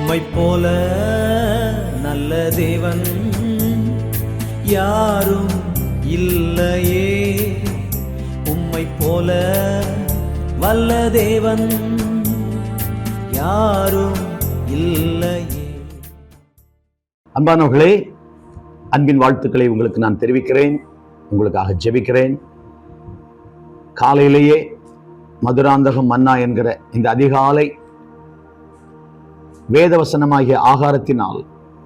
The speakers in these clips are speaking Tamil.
உம்மை போல நல்ல தேவன் யாரும் இல்லையே, உம்மை போல வல்ல தேவன் யாரும் இல்லையே. அன்பானவர்களே, அன்பின் வாழ்த்துக்களை உங்களுக்கு நான் தெரிவிக்கிறேன். உங்களுக்காக ஜெபிக்கிறேன். காலையிலேயே மதுராந்தகம் மன்னா என்கிற இந்த அதிகாலை வேதவசனமாகிய ஆகாரத்தினால்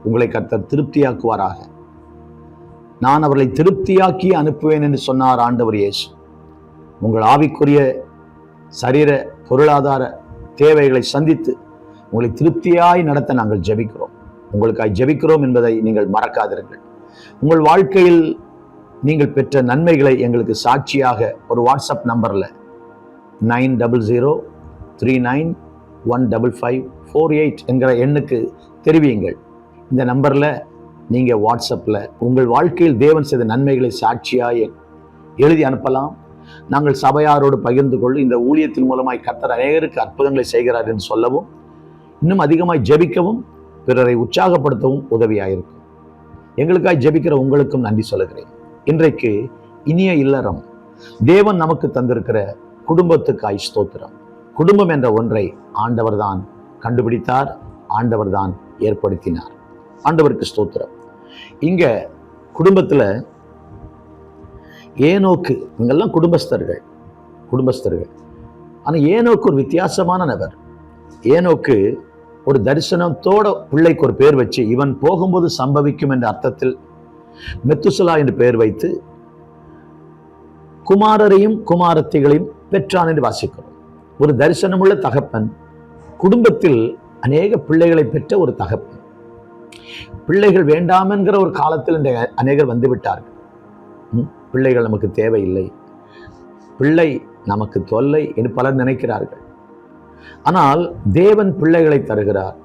உங்களை கர்த்தர் திருப்தியாக்குவாராக. நான் அவர்களை திருப்தியாக்கி அனுப்புவேன் என்று சொன்னார் ஆண்டவர் இயேசு. உங்கள் ஆவிக்குரிய சரீர பொருளாதார தேவைகளை சந்தித்து உங்களை திருப்தியாய் நடத்த நாங்கள் ஜெபிக்கிறோம். உங்களுக்காய் ஜெபிக்கிறோம் என்பதை நீங்கள் மறக்காதிருங்கள். உங்கள் வாழ்க்கையில் நீங்கள் பெற்ற நன்மைகளை எங்களுக்கு சாட்சியாக ஒரு வாட்ஸ்அப் நம்பரில் 9003915548 என்கிற எண்ணுக்கு தெரிவியுங்கள். இந்த நம்பரில் நீங்கள் வாட்ஸ்அப்பில் உங்கள் வாழ்க்கையில் தேவன் செய்த நன்மைகளை சாட்சியாக எழுதி அனுப்பலாம். நாங்கள் சபையாரோடு பகிர்ந்து கொள்ள இந்த ஊழியத்தின் மூலமாய் கர்த்தர் அநேகருக்கு அற்புதங்களை செய்கிறார் என்று சொல்லவும், இன்னும் அதிகமாய் ஜெபிக்கவும், பிறரை உற்சாகப்படுத்தவும் உதவியாயிருக்கும். எங்களுக்காய் ஜெபிக்கிற உங்களுக்கும் நன்றி சொல்லுகிறேன். இன்றைக்கு இனிய இல்லறம், தேவன் நமக்கு தந்திருக்கிற குடும்பத்துக்காய் ஸ்தோத்திரம். குடும்பம் என்ற ஒன்றை ஆண்டவர் தான் கண்டுபிடித்தார், ஆண்டவர் தான் ஏற்படுத்தினார். ஆண்டவருக்கு ஸ்தோத்திரம். இங்க குடும்பத்துல ஏனோக்கு, இவங்கெல்லாம் குடும்பஸ்தர்கள். ஆனா ஏனோக்கு ஒரு வித்தியாசமான நபர். ஏனோக்கு ஒரு தரிசனத்தோட பிள்ளைக்கு ஒரு பேர் வச்சு, இவன் போகும்போது சம்பவிக்கும் என்ற அர்த்தத்தில் மெத்துசலா என்று பெயர் வைத்து குமாரரையும் குமாரத்திகளையும் பெற்றான் என்று வாசிக்கிறோம். ஒரு தரிசனமுள்ள தகப்பன் குடும்பத்தில் அநேக பிள்ளைகளை பெற்ற ஒரு தகப்பன். பிள்ளைகள் வேண்டாம் என்கிற ஒரு காலத்தில் அநேகர் வந்துவிட்டார்கள். பிள்ளைகள் நமக்கு தேவையில்லை, பிள்ளை நமக்கு தொல்லை என்று பலர் நினைக்கிறார்கள். ஆனால் தேவன் பிள்ளைகளை தருகிறார்.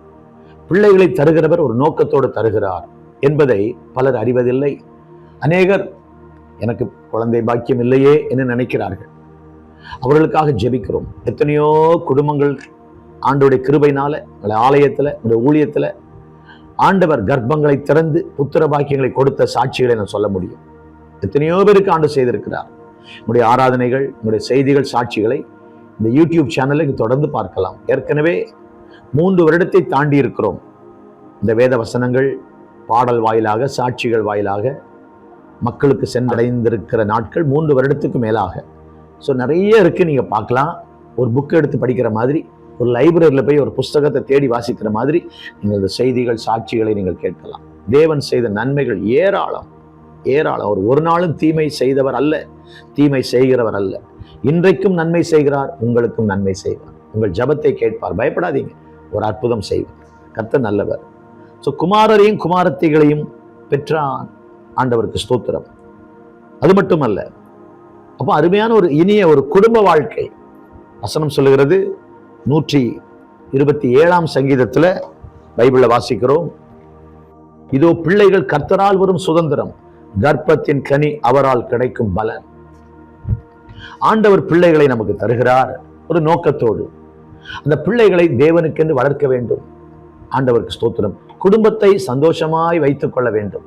பிள்ளைகளை தருகிறவர் ஒரு நோக்கத்தோடு தருகிறார் என்பதை பலர் அறிவதில்லை. அநேகர் எனக்கு குழந்தை பாக்கியம் இல்லையே என்று நினைக்கிறார்கள். அவர்களுக்காக ஜெபிக்கிறோம். எத்தனையோ குடும்பங்கள் ஆண்டவருடைய கிருபையினால ஆலயத்துல, ஊழியத்துல ஆண்டவர் கர்ப்பங்களை திறந்து புத்திர பாக்கியங்களை கொடுத்த சாட்சிகளை நான் சொல்ல முடியும். எத்தனையோ பேருக்கு ஆண்டு செய்திருக்கிறார். நம்முடைய ஆராதனைகள், நம்முடைய செய்திகள், சாட்சிகளை இந்த யூடியூப் சேனலுக்கு தொடர்ந்து பார்க்கலாம். ஏற்கனவே 3 வருடத்தை தாண்டி இருக்கிறோம். இந்த வேத வசனங்கள் பாடல் வாயிலாக, சாட்சிகள் வாயிலாக மக்களுக்கு சென்றடைந்திருக்கிற நாட்கள் 3 வருடத்துக்கு மேலாக. ஸோ நிறைய இருக்குது, நீங்கள் பார்க்கலாம். ஒரு புக் எடுத்து படிக்கிற மாதிரி, ஒரு லைப்ரரியில் போய் ஒரு புஸ்தகத்தை தேடி வாசிக்கிற மாதிரி நீங்கள் இந்த செய்திகள், சாட்சிகளை நீங்கள் கேட்கலாம். தேவன் செய்த நன்மைகள் ஏராளம். அவர் ஒரு நாளும் தீமை செய்தவர் அல்ல, தீமை செய்கிறவர் அல்ல. இன்றைக்கும் நன்மை செய்கிறார், உங்களுக்கும் நன்மை செய்வார். உங்கள் ஜபத்தை கேட்பார். பயப்படாதீங்க, ஒரு அற்புதம் செய்வார். கர்த்தர் நல்லவர். ஸோ குமாரரையும் குமாரத்திகளையும் பெற்றான். ஆண்டவருக்கு ஸ்தோத்திரம். அது மட்டுமல்ல, அப்போ அருமையான ஒரு இனிய ஒரு குடும்ப வாழ்க்கை. வசனம் சொல்லுகிறது, 127ஆம் சங்கீதத்துல பைபிள்ல வாசிக்கிறோம், இதோ பிள்ளைகள் கர்த்தரால் வரும் சுதந்திரம், கர்ப்பத்தின் கனி அவரால் கிடைக்கும் பலன். ஆண்டவர் பிள்ளைகளை நமக்கு தருகிறார் ஒரு நோக்கத்தோடு. அந்த பிள்ளைகளை தேவனுக்கென்று வளர்க்க வேண்டும். ஆண்டவருக்கு ஸ்தோத்திரம். குடும்பத்தை சந்தோஷமாய் வைத்துக் கொள்ள வேண்டும்.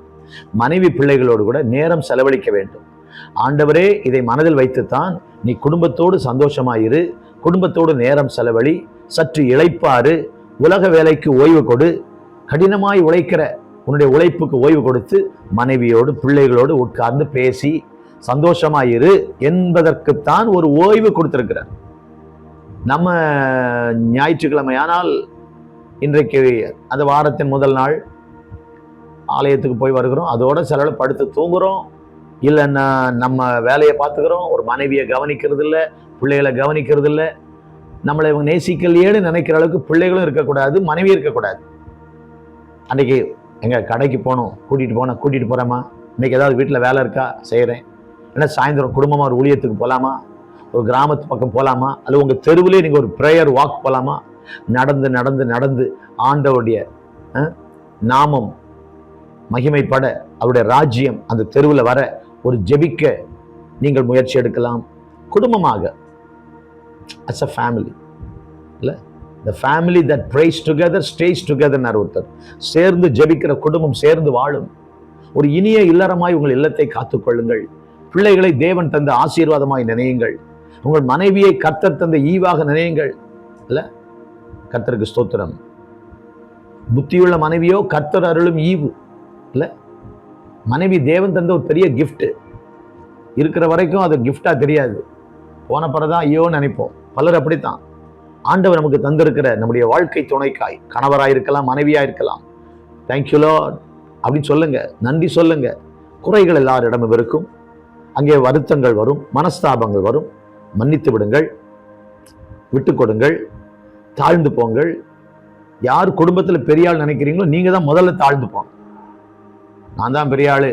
மனைவி பிள்ளைகளோடு கூட நேரம் செலவழிக்க வேண்டும். ஆண்டவரே இதை மனதில் வைத்துத்தான் நீ குடும்பத்தோடு சந்தோஷமாயிரு, குடும்பத்தோடு நேரம் செலவழி, சற்று இளைப்பாறு, உலக வேலைக்கு ஓய்வு கொடு, கடினமாய் உழைக்கிற உன்னுடைய உழைப்புக்கு ஓய்வு கொடுத்து மனைவியோடு பிள்ளைகளோடு உட்கார்ந்து பேசி சந்தோஷமாயிரு என்பதற்குத்தான் ஒரு ஓய்வு கொடுத்திருக்கிறார். நம்ம ஞாயிற்றுக்கிழமையானால் இன்றைக்கு அந்த வாரத்தின் முதல் நாள் ஆலயத்துக்கு போய் வருகிறோம், அதோட சில படுத்து தூங்குறோம், இல்லைன்னா நம்ம வேலையை பார்த்துக்கிறோம், ஒரு மனைவியை கவனிக்கிறது இல்லை, பிள்ளைகளை கவனிக்கிறது இல்லை. நம்மளை இவங்க நேசிக்கலையேன்னு நினைக்கிற அளவுக்கு பிள்ளைகளும் இருக்கக்கூடாது, மனைவியும் இருக்கக்கூடாது. அன்றைக்கி எங்கள் கடைக்கு போகணும், கூட்டிகிட்டு போகிறேம்மா, இன்றைக்கி ஏதாவது வீட்டில் வேலை இருக்கா, செய்கிறேன். ஏன்னா சாயந்தரம் குடும்பமாக ஒரு ஊழியத்துக்கு போகலாமா, ஒரு கிராமத்து பக்கம் போகலாமா, அல்லது உங்கள் தெருவிலே நீங்கள் ஒரு ப்ரேயர் வாக் போகலாமா. நடந்து நடந்து நடந்து ஆண்டவருடைய நாமம் மகிமைப்பட, அவருடைய ராஜ்யம் அந்த தெருவில் வர ஒரு ஜெபிக்க நீங்கள் முயற்சி எடுக்கலாம். குடும்பமாக, அஸ் அ ஃபேமிலி இல்லை, the family that prays together stays together ஒருத்தர். சேர்ந்து ஜெபிக்கிற குடும்பம் சேர்ந்து வாழும். ஒரு இனிய இல்லறமாய் உங்கள் இல்லத்தை காத்துக்கொள்ளுங்கள். பிள்ளைகளை தேவன் தந்த ஆசீர்வாதமாய் நினையுங்கள். உங்கள் மனைவியை கர்த்தர் தந்த ஈவாக நினையுங்கள். இல்ல, கர்த்தருக்கு ஸ்தோத்திரம். புத்தியுள்ள மனைவியோ கர்த்தர் அருளும் ஈவு. இல்ல, மனைவி தேவன் தந்த ஒரு பெரிய கிஃப்ட். இருக்கிற வரைக்கும் அது கிஃப்டா தெரியாது, போன பிறதான் ஐயோ நினைப்போம். பலர் அப்படித்தான். ஆண்டவர் நமக்கு தந்திருக்கிற நம்முடைய வாழ்க்கை துணைக்காய், கணவராயிருக்கலாம், மனைவியாயிருக்கலாம், தேங்க்யூ லார்ட் அப்படின்னு சொல்லுங்க, நன்றி சொல்லுங்க. குறைகள் எல்லாரிடமும் இருக்கும். அங்கே வருத்தங்கள் வரும், மனஸ்தாபங்கள் வரும். மன்னித்து விடுங்கள், விட்டு கொடுங்கள், தாழ்ந்து போங்கள். யார் குடும்பத்தில் பெரிய ஆள் நினைக்கிறீங்களோ நீங்க தான் முதல்ல தாழ்ந்து போங்க. நான் தான் பெரிய ஆளு,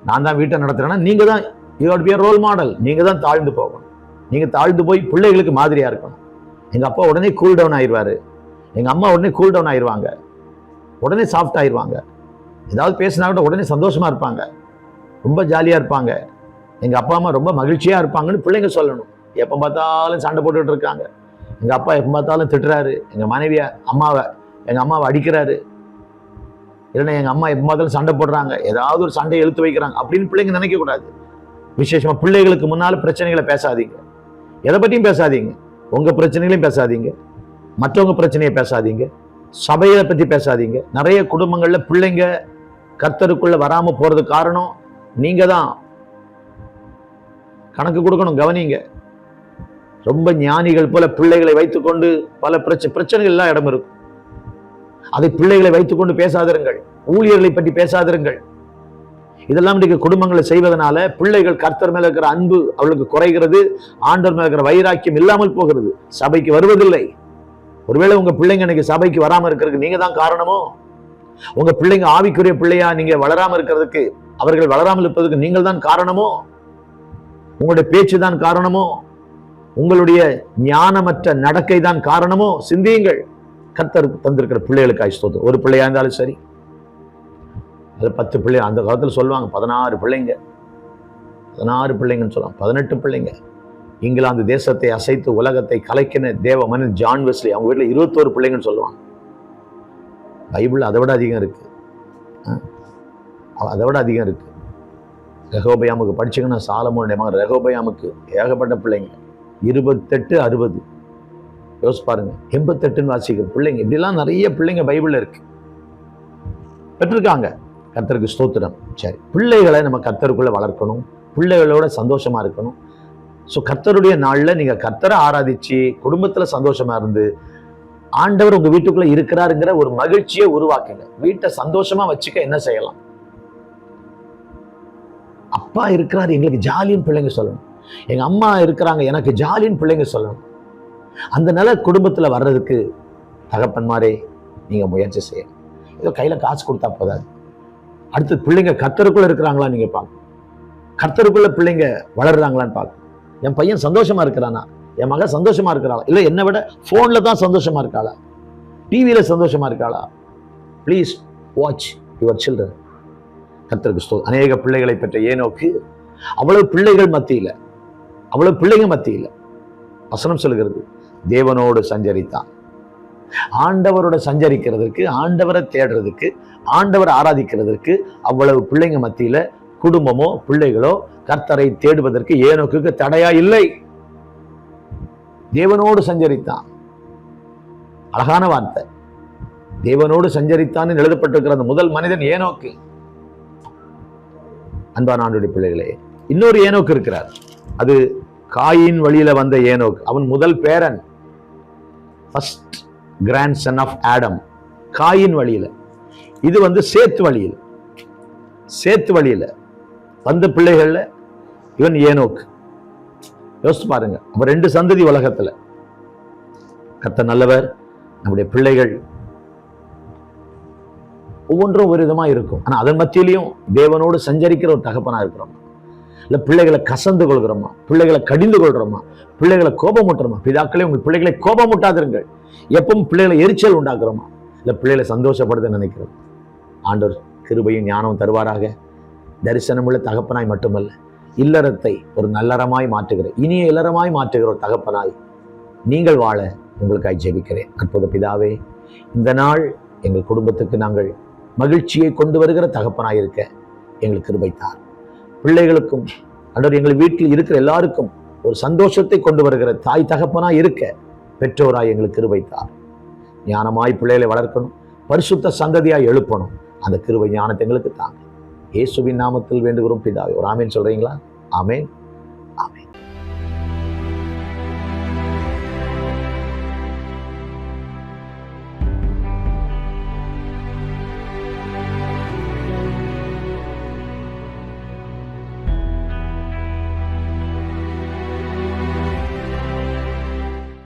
நான் தான் வீட்டை நடத்துறேன்னா நீங்க தான், you have to be a role model. நீங்க தான் தாழ்ந்து போகணும். நீங்க தாழ்ந்து போய் பிள்ளைகளுக்கு மாதிரியா இருக்கணும். எங்க அப்பா உடனே கூல் டவுன் ஆயிடுவாரு, எங்க அம்மா உடனே கூல் டவுன் ஆயிடுவாங்க, உடனே சாஃப்ட் ஆயிடுவாங்க. ஏதாவது பேசினா கூட உடனே சந்தோஷமா இருப்பாங்க, ரொம்ப ஜாலியா இருப்பாங்க. எங்க அப்பா அம்மா ரொம்ப மகிழ்ச்சியா இருப்பாங்கன்னு பிள்ளைங்க சொல்லணும். எப்போ பார்த்தாலும் சண்டை போட்டுட்டு இருக்காங்க, எங்க அப்பா எப்போ பார்த்தாலும் திட்டுறாரு, எங்க மனைவிய எங்க அம்மாவை அடிக்கிறாரு, இல்லைன்னா எங்க அம்மா எப்போ பார்த்தாலும் சண்டை போடுறாங்க, ஏதாவது ஒரு சண்டையை இழுத்து வைக்கிறாங்க அப்படின்னு பிள்ளைங்க நினைக்க கூடாது. விசேஷமா பிள்ளைகளுக்கு முன்னால பிரச்சனைகளை பேசாதீங்க. எதை பற்றியும் பேசாதீங்க. உங்க பிரச்சனைகளையும் பேசாதீங்க, மற்றவங்க பிரச்சனையை பேசாதீங்க, சபையை பத்தி பேசாதீங்க. நிறைய குடும்பங்கள்ல பிள்ளைங்க கர்த்தருக்குள்ள வராம போறது காரணம் நீங்க தான். கணக்கு கொடுக்கணும், கவனிங்க. ரொம்ப ஞானிகள் போல பிள்ளைகளை வைத்துக்கொண்டு பல பிரச்சனைகள் எல்லாம் இடம் இருக்கும். அதை பிள்ளைகளை வைத்துக்கொண்டு பேசாதிருங்கள், ஊழியர்களை பற்றி பேசாதிருங்கள். இதெல்லாம் இன்றைக்கு குடும்பங்களை செய்வதனால பிள்ளைகள் கர்த்தர் மேல இருக்கிற அன்பு அவளுக்கு குறைகிறது, ஆண்டவர் மேல இருக்கிற வைராக்கியம் இல்லாமல் போகிறது, சபைக்கு வருவதில்லை. ஒருவேளை உங்க பிள்ளைங்க இன்னைக்கு சபைக்கு வராம இருக்கிறதுக்கு நீங்க தான் காரணமோ? உங்க பிள்ளைங்க ஆவிக்குரிய பிள்ளையா நீங்க வளராம இருக்கிறதுக்கு, அவர்கள் வளராமல் இருப்பதற்கு நீங்கள் தான் காரணமோ? உங்களுடைய பேச்சு தான் காரணமோ? உங்களுடைய ஞானமற்ற நடக்கை தான் காரணமோ? சிந்தியுங்கள். கர்த்தர் தந்திருக்கிற பிள்ளைகளுக்கு ஸ்தோத்திரம். ஒரு பிள்ளையா இருந்தாலும் சரி, அது 10 பிள்ளை. அந்த காலத்தில் சொல்லுவாங்க 16 பிள்ளைங்க, 16 பிள்ளைங்கன்னு சொல்லுவாங்க, 18 பிள்ளைங்க. இங்கிலாந்து தேசத்தை அசைத்து உலகத்தை கலைக்கின தேவ மனிதன் ஜான் வெஸ்லி, அவங்க வீட்டில் 21 பிள்ளைங்கன்னு சொல்லுவாங்க. பைபிள் அதை விட அதிகம் இருக்கு, அதை விட அதிகம் இருக்கு. ரெகோபயாமுக்கு படிச்சுங்கன்னா சாலமோனுடைய மகன் ரெகோபயாமுக்கு ஏகப்பட்ட பிள்ளைங்க, 28 60 யோசிச்சு பாருங்க, 88ன்னு வாசிக்கிற பிள்ளைங்க. இப்படிலாம் நிறைய பிள்ளைங்க பைபிள்ல இருக்கு, பெற்றிருக்காங்க. கர்த்தருக்கு ஸ்தோத்திரம். சரி, பிள்ளைகளை நம்ம கர்த்தருக்குள்ள வளர்க்கணும், பிள்ளைகளோட சந்தோஷமா இருக்கணும். ஸோ கர்த்தருடைய நாள்ல நீங்க கர்த்தரை ஆராதிச்சு குடும்பத்துல சந்தோஷமா இருந்து ஆண்டவர் உங்க வீட்டுக்குள்ள இருக்கிறாருங்கிற ஒரு மகிழ்ச்சியை உருவாக்குங்க. வீட்டை சந்தோஷமா வச்சுக்க என்ன செய்யலாம்? அப்பா இருக்கிறாரு எங்களுக்கு ஜாலின்னு பிள்ளைங்க சொல்லணும், எங்க அம்மா இருக்கிறாங்க எனக்கு ஜாலின்னு பிள்ளைங்க சொல்லணும். அந்த நிலை குடும்பத்துல வர்றதுக்கு தகப்பன்மாரே நீங்க முயற்சி செய்யணும். ஏதோ கையில காசு கொடுத்தா போதாது. அடுத்து பிள்ளைங்க கர்த்தருக்குள்ள இருக்கிறாங்களா நீங்க பார்க்கணும், கர்த்தருக்குள்ள பிள்ளைங்க வளர்றாங்களான்னு பார்க்கணும். என் பையன் சந்தோஷமா இருக்கிறானா, என் மகன் சந்தோஷமா இருக்கிறாளா, இல்லை என்னை விட போன்ல தான் சந்தோஷமா இருக்காளா, டிவியில சந்தோஷமா இருக்காளா? Please watch your children. கர்த்தருக்கு ஸ்தோத்திரம். அநேக பிள்ளைகளை பெற்ற ஏனோக்கு அவ்வளவு பிள்ளைகள் மத்தியில, அவ்வளவு பிள்ளைங்க மத்தியில வசனம் சொல்கிறது தேவனோடு சஞ்சரித்தான். ஆண்டவரோட சஞ்சரிக்கிறதுக்கு, ஆண்டவரை தேடுறதுக்கு, ஆண்டவரை ஆராதிக்கிறதுக்கு அவ்வளவு பிள்ளைங்க மத்தியில குடும்பமோ பிள்ளைகளோ கர்த்தரை தேடுவதற்கு ஏனோக்கு தடையா இல்லை. தேவனோடு சஞ்சரித்தான். அழகான வார்த்தை, தேவனோடு சஞ்சரித்தான் எழுதப்பட்டிருக்கிற அந்த முதல் மனிதன் ஏனோக்கு. அன்பான ஆண்டவருடைய பிள்ளைகளே, இன்னொரு ஏனோக்கு இருக்கிறார். அது காயின் வழியில வந்த ஏனோக்கு. அவன் முதல் பேரன், first grandson of Adam. Cain வழியில. இது சேத்து வழியில், சேத்து வழியில வந்த பிள்ளைகள்ல இவன் ஏனோக்கு. யோசிச்சு பாருங்க, அப்ப 2 சந்ததி உலகத்துல. கர்த்தர் நல்லவர். நம்முடைய பிள்ளைகள் ஒவ்வொன்றும் ஒரு விதமா இருக்கும். ஆனா அதன் மத்தியிலையும் தேவனோடு சஞ்சரிக்கிற ஒரு தகப்பனா இருக்கிறோம். இல்ல பிள்ளைகளை கசந்து கொள்கிறோமா, பிள்ளைகளை கடிந்து கொள்றோமா, பிள்ளைகளை கோபமூட்டுறோமா? பிதாக்களே உங்கள் பிள்ளைகளை கோபமூட்டாதிருங்கள். எப்பவும் பிள்ளைகளை எரிச்சல் உண்டாக்குறோமா, இல்ல பிள்ளைகளை சந்தோஷப்படுத்த நினைக்கிறோம்? ஆண்டவர் கிருபையும் ஞானமும் தருவாராக. தரிசனமுள்ள தகப்பனாய் மட்டுமல்ல, இல்லறத்தை ஒரு நல்லறமாய் மாற்றுகிற, இனிய இல்லறமாய் மாற்றுகிற ஒரு தகப்பனாய் நீங்கள் வாழ உங்களுக்காய் ஜெபிக்கிறேன். அற்புத பிதாவே, இந்த நாள் எங்கள் குடும்பத்துக்கு நாங்கள் மகிழ்ச்சியை கொண்டு வருகிற தகப்பனாயிருக்க எங்களுக்கு கிருபை தார். பிள்ளைகளுக்கும் ஆண்டவரே, எங்கள் வீட்டில் இருக்கிற எல்லாருக்கும் ஒரு சந்தோஷத்தை கொண்டு வருகிற தாய் தகப்பனாய் இருக்க பெற்றோராய் எங்களுக்கு கிருபை தார். ஞானமாய் பிள்ளைகளை வளர்க்கணும், பரிசுத்த சந்ததியாய் எழுப்பணும். அந்த கிருபை ஞானத்தை எங்களுக்கு தாங்க. இயேசுவின் நாமத்தில் வேண்டுகிறோம் பிதாவே. ஒரு ஆமேன் சொல்றீங்களா? ஆமேன்.